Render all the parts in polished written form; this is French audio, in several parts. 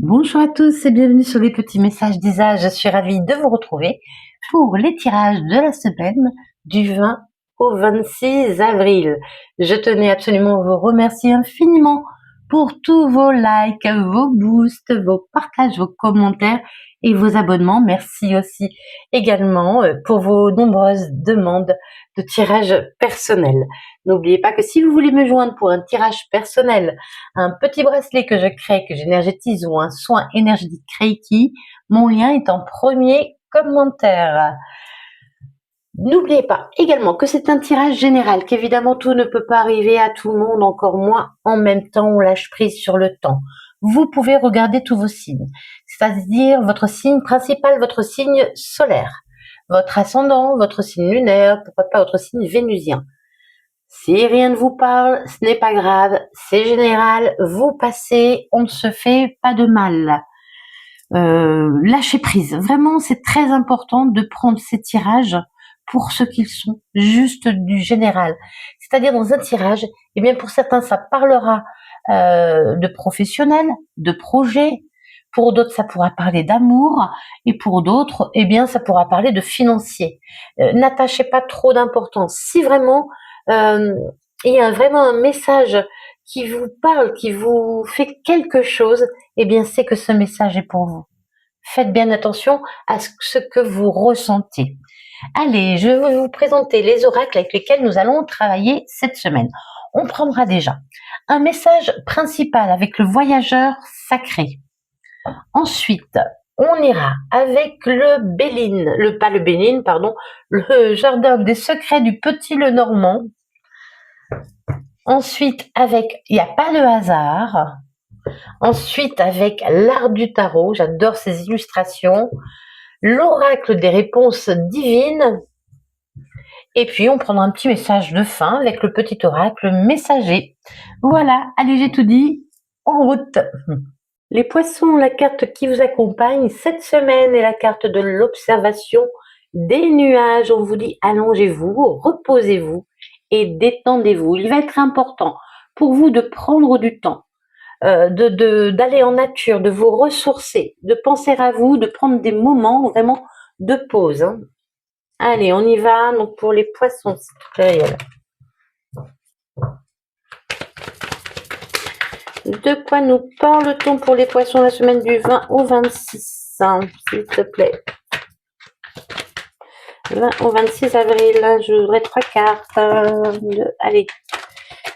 Bonjour à tous et bienvenue sur les petits messages d'Isa. Je suis ravie de vous retrouver pour les tirages de la semaine du 20 au 26 avril. Je tenais absolument à vous remercier infiniment pour tous vos likes, vos boosts, vos partages, vos commentaires et vos abonnements. Merci aussi également pour vos nombreuses demandes de tirage personnel. N'oubliez pas que si vous voulez me joindre pour un tirage personnel, un petit bracelet que je crée, que j'énergétise ou un soin énergétique Reiki, mon lien est en premier commentaire. N'oubliez pas également que c'est un tirage général, qu'évidemment tout ne peut pas arriver à tout le monde, encore moins en même temps, on lâche prise sur le temps. Vous pouvez regarder tous vos signes, c'est-à-dire votre signe principal, votre signe solaire, votre ascendant, votre signe lunaire, pourquoi pas votre signe vénusien. Si rien ne vous parle, ce n'est pas grave, c'est général, vous passez, on ne se fait pas de mal. Lâchez prise. Vraiment, c'est très important de prendre ces tirages pour ce qu'ils sont, juste du général. C'est-à-dire dans un tirage, eh bien pour certains, ça parlera de professionnel, de projet. Pour d'autres, ça pourra parler d'amour, et pour d'autres, eh bien, ça pourra parler de financier. N'attachez pas trop d'importance. Si vraiment il y a vraiment un message qui vous parle, qui vous fait quelque chose, eh bien, c'est que ce message est pour vous. Faites bien attention à ce que vous ressentez. Allez, je vais vous présenter les oracles avec lesquels nous allons travailler cette semaine. On prendra déjà un message principal avec le voyageur sacré. Ensuite, on ira avec le jardin des secrets du petit Lenormand. Ensuite, avec il n'y a pas le hasard. Ensuite, avec l'art du tarot, j'adore ces illustrations. L'oracle des réponses divines. Et puis, on prendra un petit message de fin avec le petit oracle messager. Voilà, allez, j'ai tout dit. En route. Les poissons, la carte qui vous accompagne cette semaine est la carte de l'observation des nuages. On vous dit allongez-vous, reposez-vous et détendez-vous. Il va être important pour vous de prendre du temps, d'aller en nature, de vous ressourcer, de penser à vous, de prendre des moments vraiment de pause. Allez, on y va. Donc pour les poissons, de quoi nous parle-t-on pour les poissons la semaine du 20 au 26, s'il te plaît? 20 au 26 avril, je voudrais 3 cartes. Allez,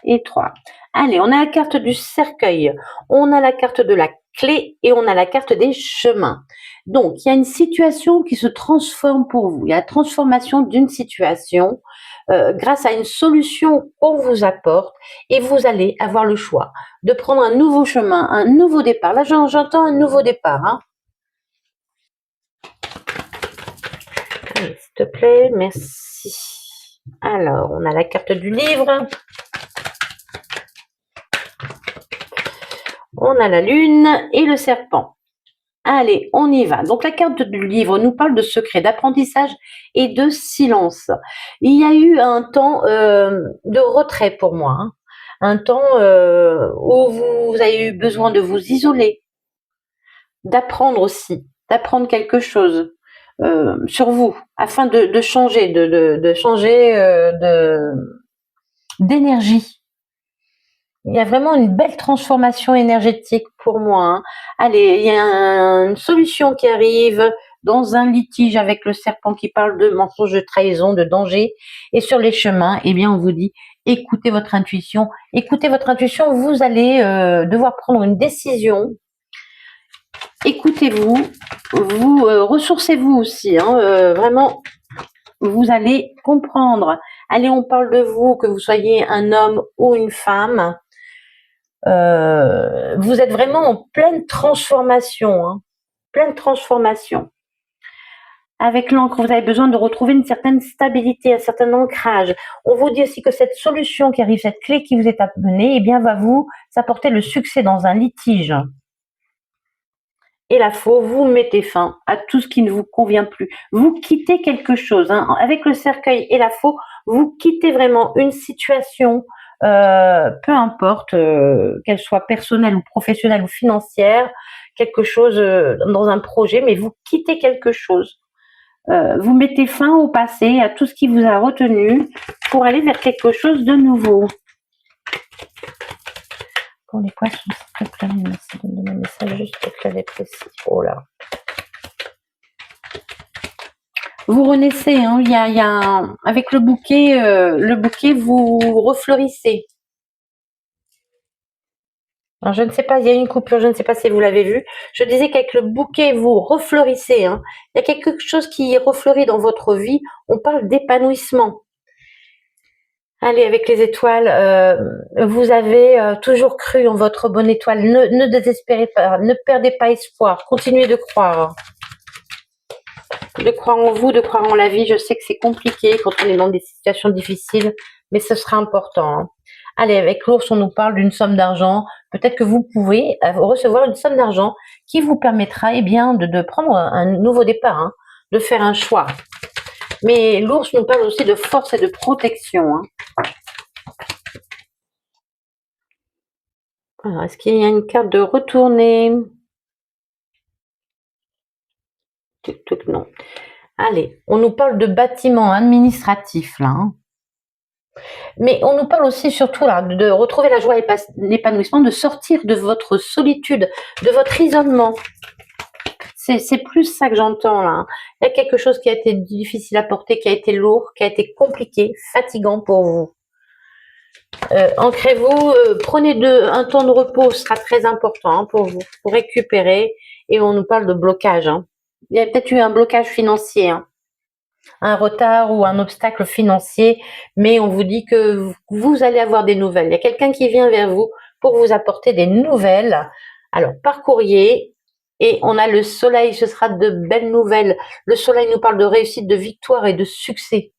et 3. Allez, on a la carte du cercueil, on a la carte de la clé et on a la carte des chemins. Donc, il y a une situation qui se transforme pour vous. Il y a la transformation d'une situation grâce à une solution qu'on vous apporte et vous allez avoir le choix de prendre un nouveau chemin, un nouveau départ. Là, j'entends un nouveau départ. Allez, s'il te plaît, merci. Alors, on a la carte du livre. On a la lune et le serpent. Allez, on y va. Donc la carte du livre nous parle de secret, d'apprentissage et de silence. Il y a eu un temps de retrait pour moi, un temps où vous avez eu besoin de vous isoler, d'apprendre aussi, d'apprendre quelque chose sur vous, afin de changer, de changer d'énergie. Il y a vraiment une belle transformation énergétique pour moi. Allez, il y a une solution qui arrive dans un litige avec le serpent qui parle de mensonge, de trahison, de danger. Et sur les chemins, eh bien, on vous dit, écoutez votre intuition. Écoutez votre intuition, vous allez devoir prendre une décision. Écoutez-vous, vous ressourcez-vous aussi. Vraiment, vous allez comprendre. Allez, on parle de vous, que vous soyez un homme ou une femme. Vous êtes vraiment en pleine transformation, pleine transformation. Avec l'encre, vous avez besoin de retrouver une certaine stabilité, un certain ancrage. On vous dit aussi que cette solution qui arrive, cette clé qui vous est amenée, eh bien, va vous apporter le succès dans un litige. Et là, vous mettez fin à tout ce qui ne vous convient plus. Vous quittez quelque chose. Avec le cercueil et la faux, vous quittez vraiment une situation, peu importe qu'elle soit personnelle ou professionnelle ou financière, quelque chose dans un projet, mais vous quittez quelque chose. Vous mettez fin au passé, à tout ce qui vous a retenu pour aller vers quelque chose de nouveau. Pour les poissons, c'est très clair, merci de me donner un message juste clair et précis. Oh là. Vous renaissez, hein, avec le bouquet, vous refleurissez. Alors, je ne sais pas, il y a une coupure, je ne sais pas si vous l'avez vu. Je disais qu'avec le bouquet, vous refleurissez. Hein. Il y a quelque chose qui refleurit dans votre vie. On parle d'épanouissement. Allez, avec les étoiles, vous avez toujours cru en votre bonne étoile. Ne désespérez pas, ne perdez pas espoir. Continuez de croire. De croire en vous, de croire en la vie. Je sais que c'est compliqué quand on est dans des situations difficiles, mais ce sera important. Hein. Allez, avec l'ours, on nous parle d'une somme d'argent. Peut-être que vous pouvez recevoir une somme d'argent qui vous permettra de prendre un nouveau départ, hein, de faire un choix. Mais l'ours nous parle aussi de force et de protection. Hein. Alors, est-ce qu'il y a une carte de retourner? Non. Allez, on nous parle de bâtiments administratifs, là. Hein. Mais on nous parle aussi surtout là de retrouver la joie et l'épanouissement, de sortir de votre solitude, de votre isolement. C'est plus ça que j'entends là. Hein. Il y a quelque chose qui a été difficile à porter, qui a été lourd, qui a été compliqué, fatigant pour vous. Ancrez-vous, prenez un temps de repos, ce sera très important hein, pour vous, pour récupérer. Et on nous parle de blocage. Hein. Il y a peut-être eu un blocage financier. Hein. Un retard ou un obstacle financier, mais on vous dit que vous allez avoir des nouvelles. Il y a quelqu'un qui vient vers vous pour vous apporter des nouvelles. Alors, par courrier, et on a le soleil, ce sera de belles nouvelles. Le soleil nous parle de réussite, de victoire et de succès.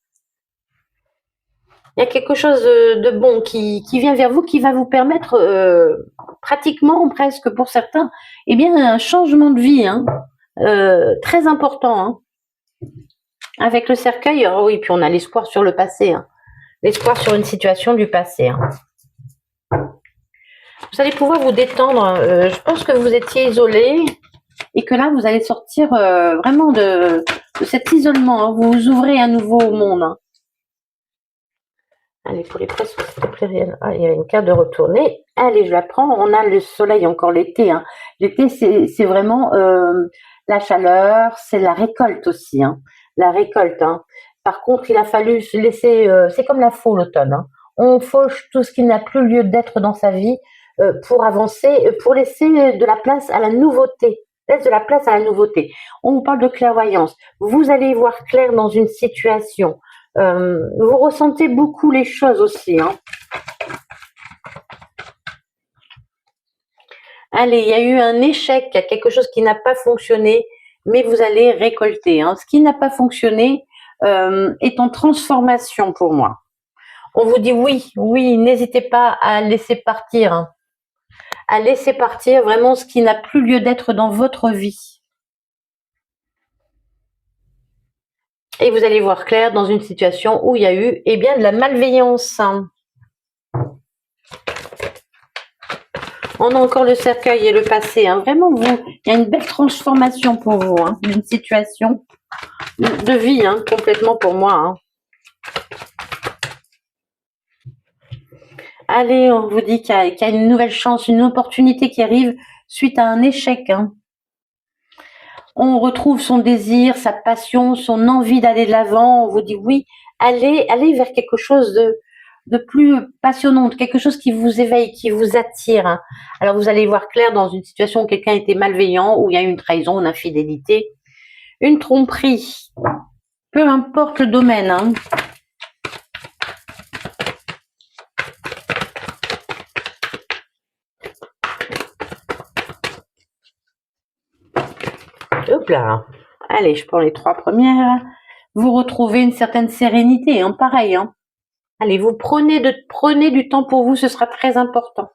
Il y a quelque chose de bon qui vient vers vous, qui va vous permettre, pratiquement, presque pour certains, eh bien, un changement de vie, hein, très important, hein. Avec le cercueil, oh oui, puis on a l'espoir sur le passé. Hein. L'espoir sur une situation du passé. Hein. Vous allez pouvoir vous détendre. Je pense que vous étiez isolé et que là, vous allez sortir vraiment de cet isolement. Hein. Vous vous ouvrez à nouveau au monde. Hein. Allez, pour les presses, ah, il y a une carte de retourner. Allez, je la prends. On a le soleil encore l'été. Hein. L'été, c'est vraiment la chaleur, c'est la récolte aussi. Hein. La récolte. Hein. Par contre, il a fallu se laisser. C'est comme la faux l'automne. Hein. On fauche tout ce qui n'a plus lieu d'être dans sa vie pour avancer, pour laisser de la place à la nouveauté. Laisse de la place à la nouveauté. On vous parle de clairvoyance. Vous allez voir clair dans une situation. Vous ressentez beaucoup les choses aussi. Hein. Allez, il y a eu un échec, quelque chose qui n'a pas fonctionné, mais vous allez récolter. Hein. Ce qui n'a pas fonctionné est en transformation pour moi. On vous dit oui, n'hésitez pas à laisser partir. Hein. À laisser partir vraiment ce qui n'a plus lieu d'être dans votre vie. Et vous allez voir clair dans une situation où il y a eu de la malveillance. On a encore le cercueil et le passé. Hein. Vraiment, il y a une belle transformation pour vous. Hein. Une situation de vie, hein, complètement pour moi. Hein. Allez, on vous dit qu'il y a une nouvelle chance, une opportunité qui arrive suite à un échec. Hein. On retrouve son désir, sa passion, son envie d'aller de l'avant. On vous dit oui, allez vers quelque chose de plus passionnant, quelque chose qui vous éveille, qui vous attire. Hein. Alors vous allez voir clair dans une situation où quelqu'un était malveillant, où il y a eu une trahison, une infidélité, une tromperie. Peu importe le domaine. Hein. Hop là. Allez, je prends les 3 premières. Vous retrouvez une certaine sérénité, hein, pareil. Hein. Allez, vous prenez du temps pour vous, ce sera très important.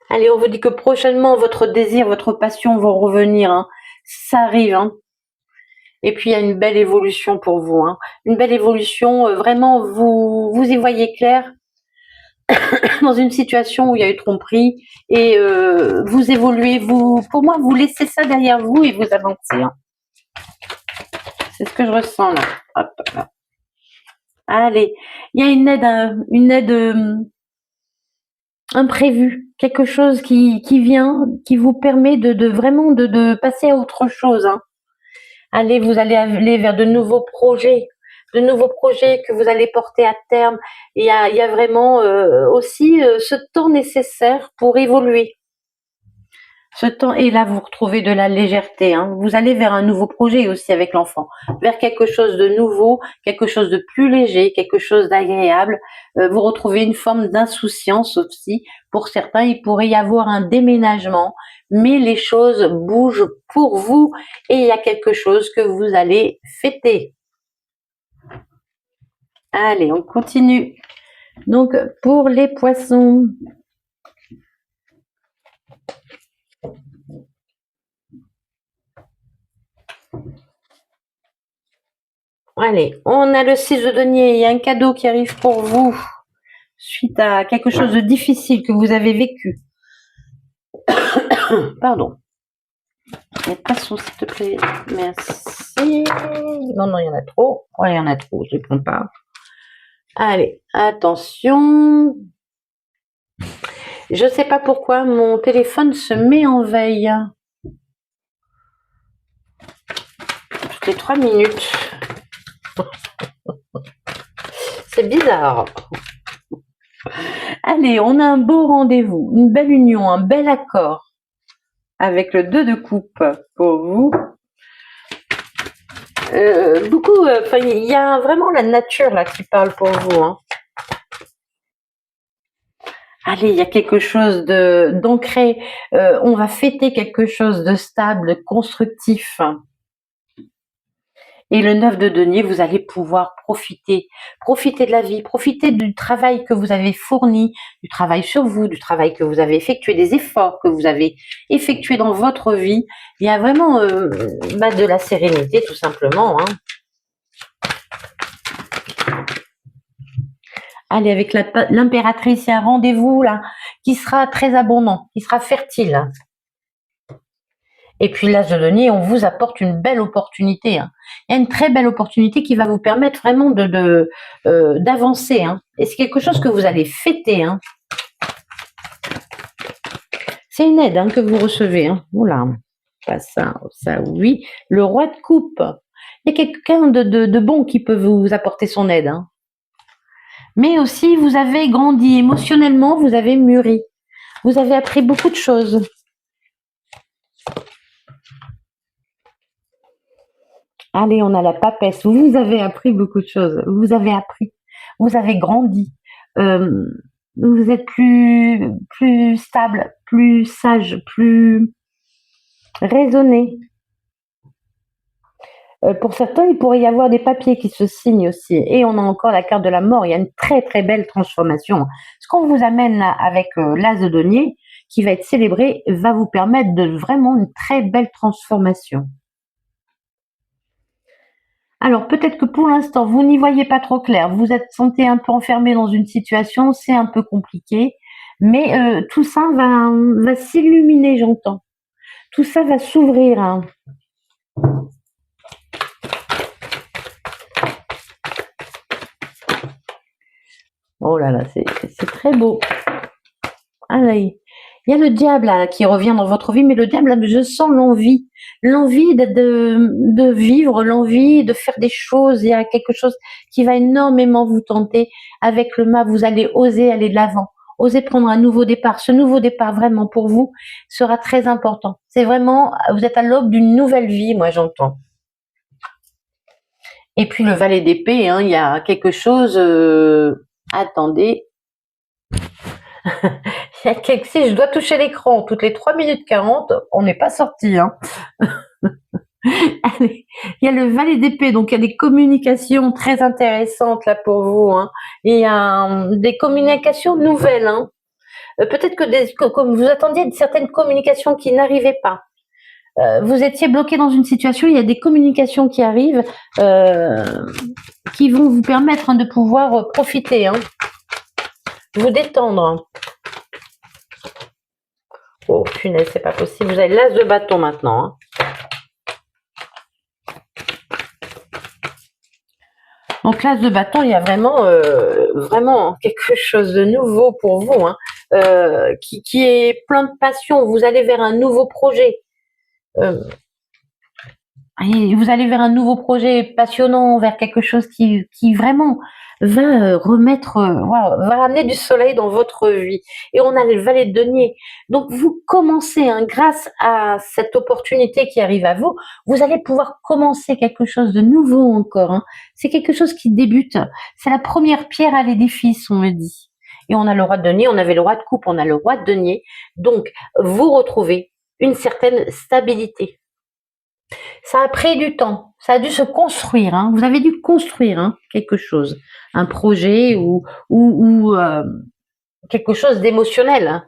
Allez, on vous dit que prochainement, votre désir, votre passion vont revenir. Hein. Ça arrive. Hein. Et puis, il y a une belle évolution pour vous. Hein. Une belle évolution, vraiment, vous y voyez clair. dans une situation où il y a eu tromperie et vous évoluez, pour moi, vous laissez ça derrière vous et vous avancez. Hein. C'est ce que je ressens là. Hop, là. Allez, il y a une aide imprévue, quelque chose qui vient, qui vous permet de vraiment de passer à autre chose. Hein. Allez, vous allez aller vers de nouveaux projets que vous allez porter à terme. Il y a vraiment aussi ce temps nécessaire pour évoluer. Ce temps, et là vous retrouvez de la légèreté. Hein. Vous allez vers un nouveau projet aussi avec l'enfant, vers quelque chose de nouveau, quelque chose de plus léger, quelque chose d'agréable. Vous retrouvez une forme d'insouciance aussi. Pour certains, il pourrait y avoir un déménagement, mais les choses bougent pour vous et il y a quelque chose que vous allez fêter. Allez, on continue. Donc, pour les poissons, allez, on a le 6 de denier. Il y a un cadeau qui arrive pour vous suite à quelque chose de difficile que vous avez vécu. Pardon. Les poissons, s'il te plaît. Merci. Non, il y en a trop. Ouais, il y en a trop, je ne les prends pas. Allez, attention. Je ne sais pas pourquoi mon téléphone se met en veille. Toutes les 3 minutes. C'est bizarre. Allez, on a un beau rendez-vous, une belle union, un bel accord avec le 2 de coupe pour vous. Il y a vraiment la nature là qui parle pour vous. Hein. Allez, il y a quelque chose d'ancré. On va fêter quelque chose de stable, de constructif. Et le 9 de denier, vous allez pouvoir profiter de la vie, profiter du travail que vous avez fourni, du travail sur vous, du travail que vous avez effectué, des efforts que vous avez effectués dans votre vie. Il y a vraiment de la sérénité, tout simplement. Hein. Allez, avec l'impératrice, il y a un rendez-vous là qui sera très abondant, qui sera fertile. Et puis l'as de denier, on vous apporte une belle opportunité. Hein. Il y a une très belle opportunité qui va vous permettre vraiment d'avancer. Hein. Et c'est quelque chose que vous allez fêter. Hein. C'est une aide que vous recevez. Hein. Oula, pas ça, ça oui. Le roi de coupe. Il y a quelqu'un de bon qui peut vous apporter son aide. Hein. Mais aussi, vous avez grandi émotionnellement, vous avez mûri. Vous avez appris beaucoup de choses. Allez, on a la papesse. Vous avez appris beaucoup de choses. Vous avez appris. Vous avez grandi. Vous êtes plus stable, plus sage, plus raisonné. Pour certains, il pourrait y avoir des papiers qui se signent aussi. Et on a encore la carte de la mort. Il y a une très, très belle transformation. Ce qu'on vous amène là avec l'as de denier, qui va être célébré, va vous permettre de vraiment une très belle transformation. Alors, peut-être que pour l'instant, vous n'y voyez pas trop clair. Vous êtes sentez un peu enfermé dans une situation, c'est un peu compliqué. Mais tout ça va s'illuminer, j'entends. Tout ça va s'ouvrir. Hein. Oh là là, c'est très beau. Allez. Il y a le diable là, qui revient dans votre vie, mais le diable, là, je sens l'envie de vivre, l'envie de faire des choses. Il y a quelque chose qui va énormément vous tenter. Avec le mât, vous allez oser aller de l'avant, oser prendre un nouveau départ. Ce nouveau départ, vraiment, pour vous, sera très important. C'est vraiment, vous êtes à l'aube d'une nouvelle vie, moi, j'entends. Et puis, le valet d'épée, hein, il y a quelque chose... Attendez... Si je dois toucher l'écran toutes les 3 minutes 40, on n'est pas sorti. Hein. Allez, il y a le valet d'épée, donc il y a des communications très intéressantes là pour vous. Hein. Et il y a des communications nouvelles. Hein. Peut-être que comme vous attendiez certaines communications qui n'arrivaient pas. Vous étiez bloqué dans une situation, il y a des communications qui arrivent qui vont vous permettre de pouvoir profiter. Hein. vous détendre. Oh punaise, c'est pas possible. Vous avez l'as de bâton maintenant. Hein. Donc l'as de bâton, il y a vraiment quelque chose de nouveau pour vous, hein, qui est plein de passion. Vous allez vers un nouveau projet. Et vous allez vers un nouveau projet passionnant, vers quelque chose qui vraiment va remettre, va ramener du soleil dans votre vie. Et on a le valet de denier. Donc vous commencez, hein, grâce à cette opportunité qui arrive à vous, vous allez pouvoir commencer quelque chose de nouveau encore. Hein. C'est quelque chose qui débute. C'est la première pierre à l'édifice, on me dit. Et on a le roi de denier, on avait le roi de coupe, on a le roi de denier. Donc vous retrouvez une certaine stabilité. Ça a pris du temps, ça a dû se construire. Hein. Vous avez dû construire, hein, quelque chose, un projet ou quelque chose d'émotionnel. Hein.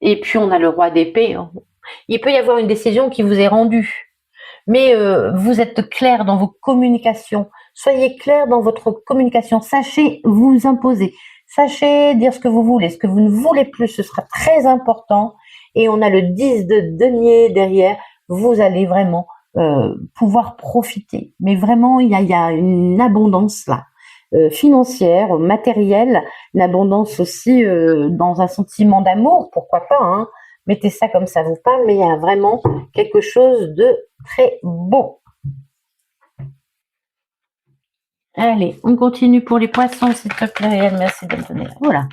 Et puis on a le roi d'épée. Hein. Il peut y avoir une décision qui vous est rendue, mais vous êtes clair dans vos communications. Soyez clair dans votre communication. Sachez vous imposer. Sachez dire ce que vous voulez, ce que vous ne voulez plus. Ce sera très important. Et on a le 10 de denier derrière. Vous allez vraiment pouvoir profiter. Mais vraiment, il y a une abondance là, financière, matérielle, une abondance aussi dans un sentiment d'amour, pourquoi pas. Hein. Mettez ça comme ça vous parle, mais il y a vraiment quelque chose de très beau. Allez, on continue pour les poissons, s'il te plaît. Merci de me donner. Voilà.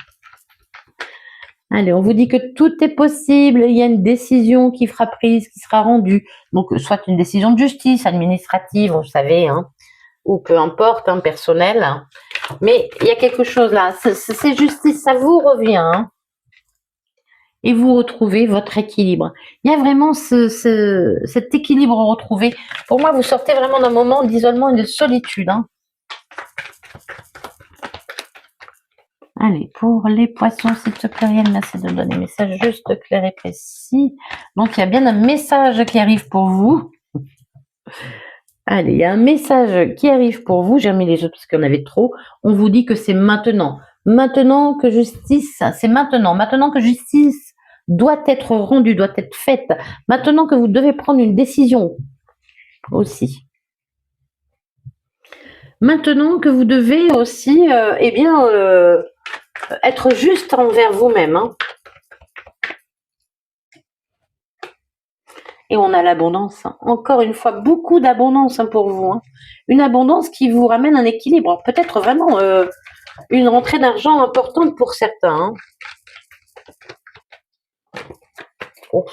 Allez, on vous dit que tout est possible, il y a une décision qui sera prise, qui sera rendue. Donc, soit une décision de justice administrative, vous savez, hein, ou peu importe, hein, personnel. Mais il y a quelque chose là, c'est justice, ça vous revient. Hein, et vous retrouvez votre équilibre. Il y a vraiment cet équilibre retrouvé. Pour moi, vous sortez vraiment d'un moment d'isolement et de solitude. Hein. Allez, pour les poissons, s'il te plaît, Riel, merci de donner un message juste clair et précis. Donc, il y a bien un message qui arrive pour vous. Allez, il y a un message qui arrive pour vous. J'ai remis les autres parce qu'il y en avait trop. On vous dit que c'est maintenant. Maintenant que justice, c'est maintenant. Maintenant que justice doit être rendue, doit être faite. Maintenant que vous devez prendre une décision aussi. Maintenant que vous devez aussi, être juste envers vous-même. Hein. Et on a l'abondance. Hein. Encore une fois, beaucoup d'abondance hein, pour vous. Hein. Une abondance qui vous ramène un équilibre. Peut-être vraiment une rentrée d'argent importante pour certains. Hein. Oh.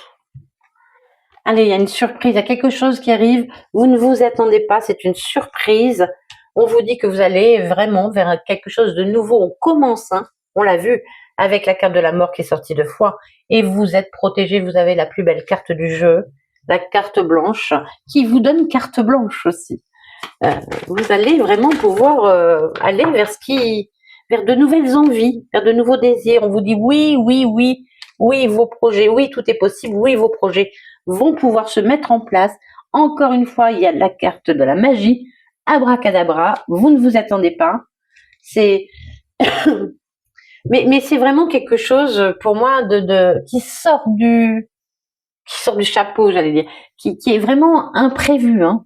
Allez, il y a une surprise, il y a quelque chose qui arrive. Vous ne vous attendez pas, c'est une surprise. On vous dit que vous allez vraiment vers quelque chose de nouveau. On commence, hein, on l'a vu avec la carte de la mort qui est sortie 2 fois. Et vous êtes protégé, vous avez la plus belle carte du jeu, la carte blanche, qui vous donne carte blanche aussi. Vous allez vraiment pouvoir aller vers de nouvelles envies, vers de nouveaux désirs. On vous dit oui, oui, oui, oui, vos projets, oui, tout est possible, oui, vos projets vont pouvoir se mettre en place. Encore une fois, il y a la carte de la magie, abracadabra, vous ne vous attendez pas. C'est mais c'est vraiment quelque chose pour moi qui sort du chapeau, j'allais dire, qui est vraiment imprévu. Hein.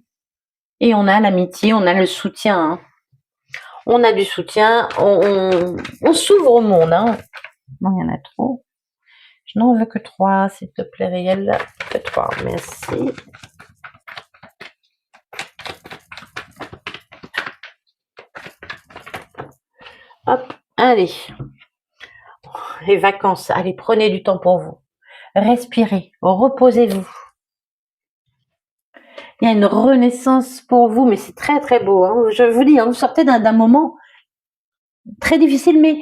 Et on a l'amitié, on a le soutien. Hein. On a du soutien, on s'ouvre au monde. Hein. Non, il y en a trop. Je n'en veux que 3, s'il te plaît, Riel. Que 3, merci. Hop, allez. Les vacances, allez, prenez du temps pour vous. Respirez, reposez-vous. Il y a une renaissance pour vous, mais c'est très très beau. Hein. Je vous dis, hein, vous sortez d'un moment très difficile, mais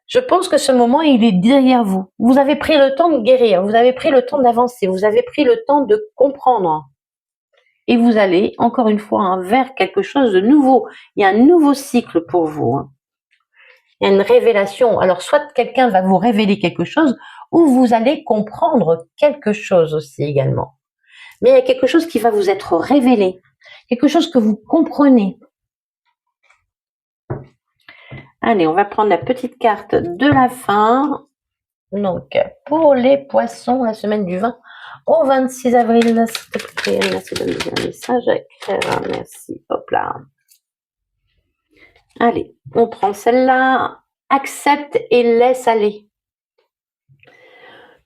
je pense que ce moment, il est derrière vous. Vous avez pris le temps de guérir, vous avez pris le temps d'avancer, vous avez pris le temps de comprendre. Et vous allez, encore une fois, hein, vers quelque chose de nouveau. Il y a un nouveau cycle pour vous. Hein. Il y a une révélation. Alors, soit quelqu'un va vous révéler quelque chose, ou vous allez comprendre quelque chose aussi également. Mais il y a quelque chose qui va vous être révélé, quelque chose que vous comprenez. Allez, on va prendre la petite carte de la fin. Donc, pour les poissons, la semaine du 20 au 26 avril, s'il te plaît, merci de me donner un message à écrire. Merci, hop là. Allez, on prend celle-là. Accepte et laisse aller.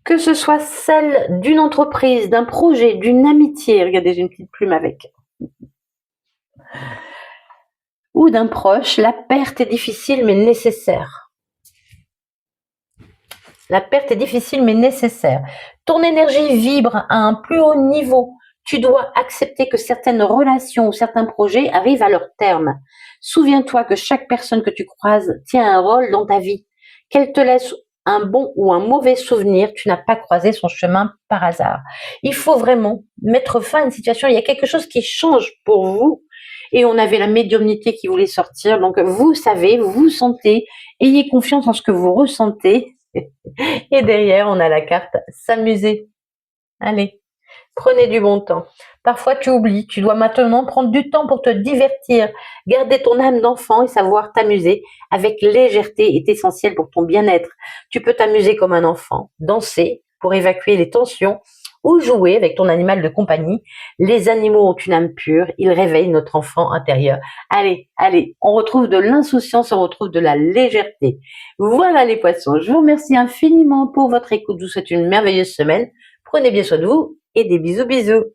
Que ce soit celle d'une entreprise, d'un projet, d'une amitié, regardez, j'ai une petite plume avec, ou d'un proche, la perte est difficile mais nécessaire. La perte est difficile mais nécessaire. Ton énergie vibre à un plus haut niveau. Tu dois accepter que certaines relations ou certains projets arrivent à leur terme. Souviens-toi que chaque personne que tu croises tient un rôle dans ta vie. Qu'elle te laisse un bon ou un mauvais souvenir, tu n'as pas croisé son chemin par hasard. Il faut vraiment mettre fin à une situation. Il y a quelque chose qui change pour vous. Et on avait la médiumnité qui voulait sortir. Donc vous savez, vous sentez, ayez confiance en ce que vous ressentez. Et derrière, on a la carte s'amuser. Allez, prenez du bon temps. Parfois, tu oublies, tu dois maintenant prendre du temps pour te divertir. Garder ton âme d'enfant et savoir t'amuser avec légèreté est essentiel pour ton bien-être. Tu peux t'amuser comme un enfant, danser pour évacuer les tensions ou jouer avec ton animal de compagnie. Les animaux ont une âme pure, ils réveillent notre enfant intérieur. Allez, allez, on retrouve de l'insouciance, on retrouve de la légèreté. Voilà les poissons, je vous remercie infiniment pour votre écoute, je vous souhaite une merveilleuse semaine. Prenez bien soin de vous et des bisous bisous.